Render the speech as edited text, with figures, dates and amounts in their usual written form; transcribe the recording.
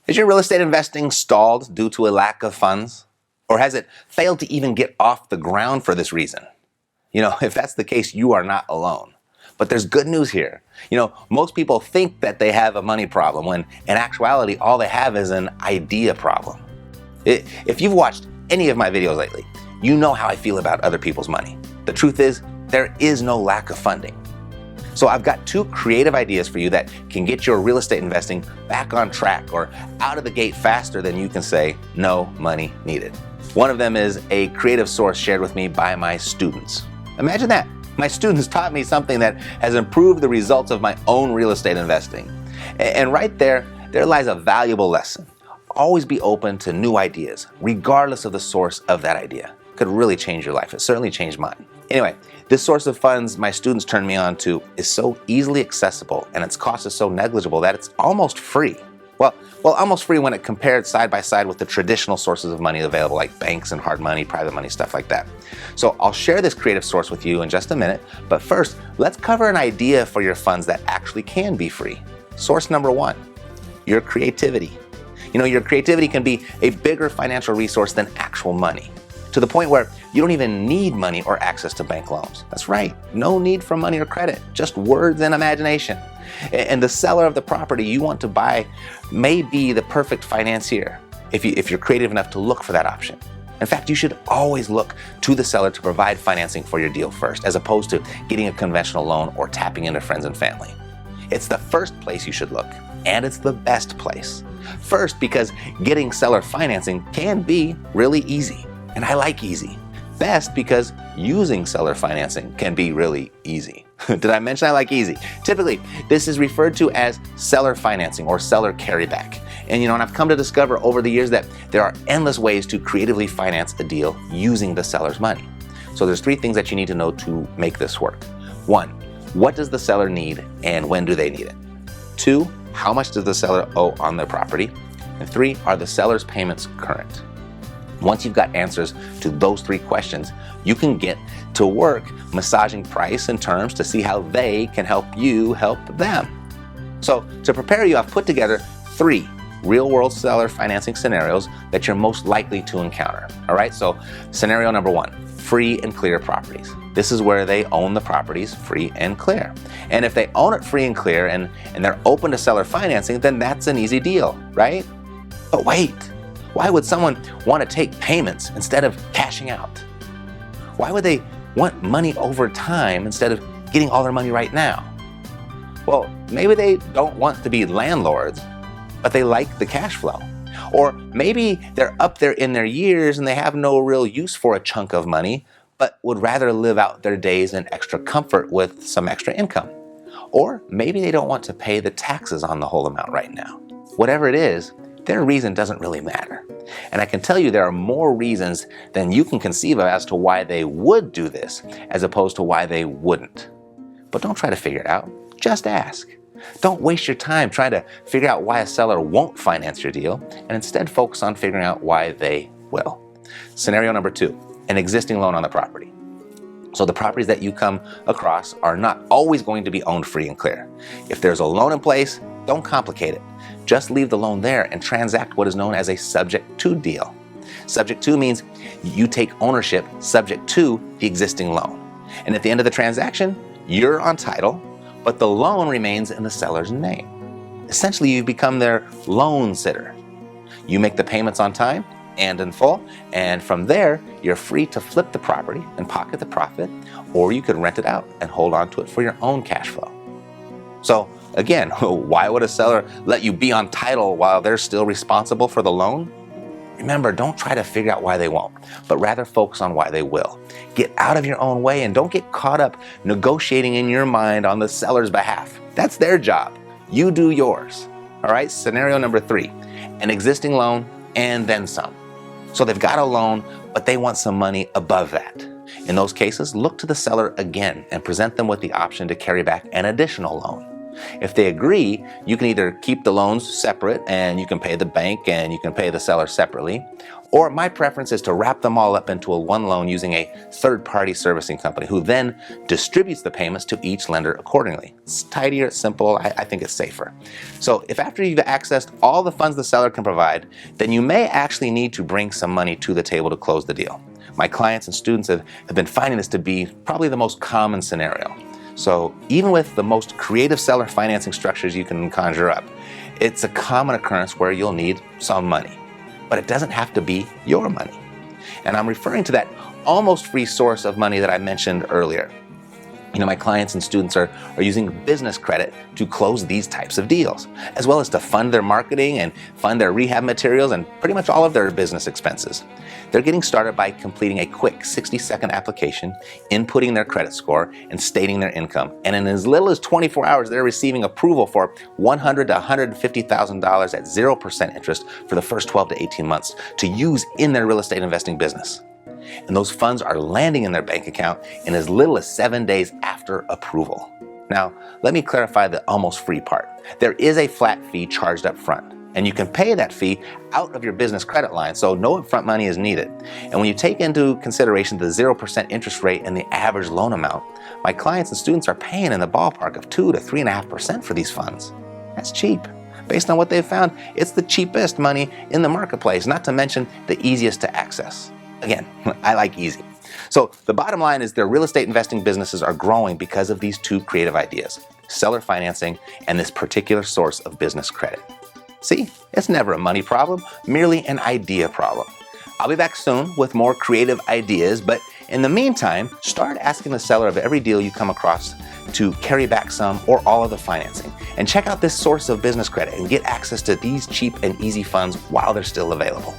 Is your real estate investing stalled due to a lack of funds? Or has it failed to even get off the ground for this reason? If that's the case, you are not alone. But there's good news here. Most people think that they have a money problem when in actuality, all they have is an idea problem. If you've watched any of my videos lately, you know how I feel about other people's money. The truth is, there is no lack of funding. So I've got 2 creative ideas for you that can get your real estate investing back on track or out of the gate faster than you can say, no money needed. One of them is a creative source shared with me by my students. Imagine that. My students taught me something that has improved the results of my own real estate investing. And right there lies a valuable lesson. Always be open to new ideas, regardless of the source of that idea. It could really change your life. It certainly changed mine. Anyway, this source of funds my students turned me on to is so easily accessible and its cost is so negligible that it's almost free. Well, almost free when it compared side by side with the traditional sources of money available like banks and hard money, private money, stuff like that. So I'll share this creative source with you in just a minute, but first, let's cover an idea for your funds that actually can be free. Source number 1, your creativity. Your creativity can be a bigger financial resource than actual money, to the point where you don't even need money or access to bank loans. That's right, no need for money or credit, just words and imagination. And the seller of the property you want to buy may be the perfect financier if you're creative enough to look for that option. In fact, you should always look to the seller to provide financing for your deal first, as opposed to getting a conventional loan or tapping into friends and family. It's the first place you should look, and it's the best place. First, because getting seller financing can be really easy, and I like easy. Best, because using seller financing can be really easy. Did I mention I like easy? Typically, this is referred to as seller financing or seller carryback. And I've come to discover over the years that there are endless ways to creatively finance a deal using the seller's money. So there's 3 things that you need to know to make this work. 1, what does the seller need and when do they need it? 2, how much does the seller owe on their property? And 3, are the seller's payments current? Once you've got answers to those 3 questions, you can get to work massaging price and terms to see how they can help you help them. So to prepare you, I've put together 3 real-world seller financing scenarios that you're most likely to encounter. All right, so scenario number 1, free and clear properties. This is where they own the properties free and clear. And if they own it free and clear and they're open to seller financing, then that's an easy deal, right? But wait, why would someone want to take payments instead of cashing out? Why would they want money over time instead of getting all their money right now? Well, maybe they don't want to be landlords, but they like the cash flow. Or maybe they're up there in their years and they have no real use for a chunk of money, but would rather live out their days in extra comfort with some extra income. Or maybe they don't want to pay the taxes on the whole amount right now. Whatever it is, their reason doesn't really matter. And I can tell you there are more reasons than you can conceive of as to why they would do this, as opposed to why they wouldn't. But don't try to figure it out, just ask. Don't waste your time trying to figure out why a seller won't finance your deal, and instead focus on figuring out why they will. Scenario number 2, an existing loan on the property. So the properties that you come across are not always going to be owned free and clear. If there's a loan in place, don't complicate it. Just leave the loan there and transact what is known as a subject to deal. Subject to means you take ownership subject to the existing loan. And at the end of the transaction, you're on title, but the loan remains in the seller's name. Essentially, you've become their loan sitter. You make the payments on time and in full, and from there, you're free to flip the property and pocket the profit, or you could rent it out and hold on to it for your own cash flow. So again, why would a seller let you be on title while they're still responsible for the loan? Remember, don't try to figure out why they won't, but rather focus on why they will. Get out of your own way and don't get caught up negotiating in your mind on the seller's behalf. That's their job. You do yours. All right, scenario number 3, an existing loan and then some. So they've got a loan, but they want some money above that. In those cases, look to the seller again and present them with the option to carry back an additional loan. If they agree, you can either keep the loans separate and you can pay the bank and you can pay the seller separately, or my preference is to wrap them all up into one loan using a third-party servicing company who then distributes the payments to each lender accordingly. It's tidier, it's simple, I think it's safer. So if after you've accessed all the funds the seller can provide, then you may actually need to bring some money to the table to close the deal. My clients and students have been finding this to be probably the most common scenario. So even with the most creative seller financing structures you can conjure up, it's a common occurrence where you'll need some money. But it doesn't have to be your money. And I'm referring to that almost free source of money that I mentioned earlier. My clients and students are using business credit to close these types of deals, as well as to fund their marketing and fund their rehab materials and pretty much all of their business expenses. They're getting started by completing a quick 60-second application, inputting their credit score, and stating their income. And in as little as 24 hours, they're receiving approval for $100,000 to $150,000 at 0% interest for the first 12 to 18 months to use in their real estate investing business. And those funds are landing in their bank account in as little as 7 days after approval. Now, let me clarify the almost free part. There is a flat fee charged up front, and you can pay that fee out of your business credit line, so no upfront money is needed. And when you take into consideration the 0% interest rate and the average loan amount, my clients and students are paying in the ballpark of 2 to 3.5% for these funds. That's cheap. Based on what they've found, it's the cheapest money in the marketplace, not to mention the easiest to access. Again, I like easy. So the bottom line is their real estate investing businesses are growing because of these two creative ideas, seller financing and this particular source of business credit. See, it's never a money problem, merely an idea problem. I'll be back soon with more creative ideas, but in the meantime, start asking the seller of every deal you come across to carry back some or all of the financing. And check out this source of business credit and get access to these cheap and easy funds while they're still available.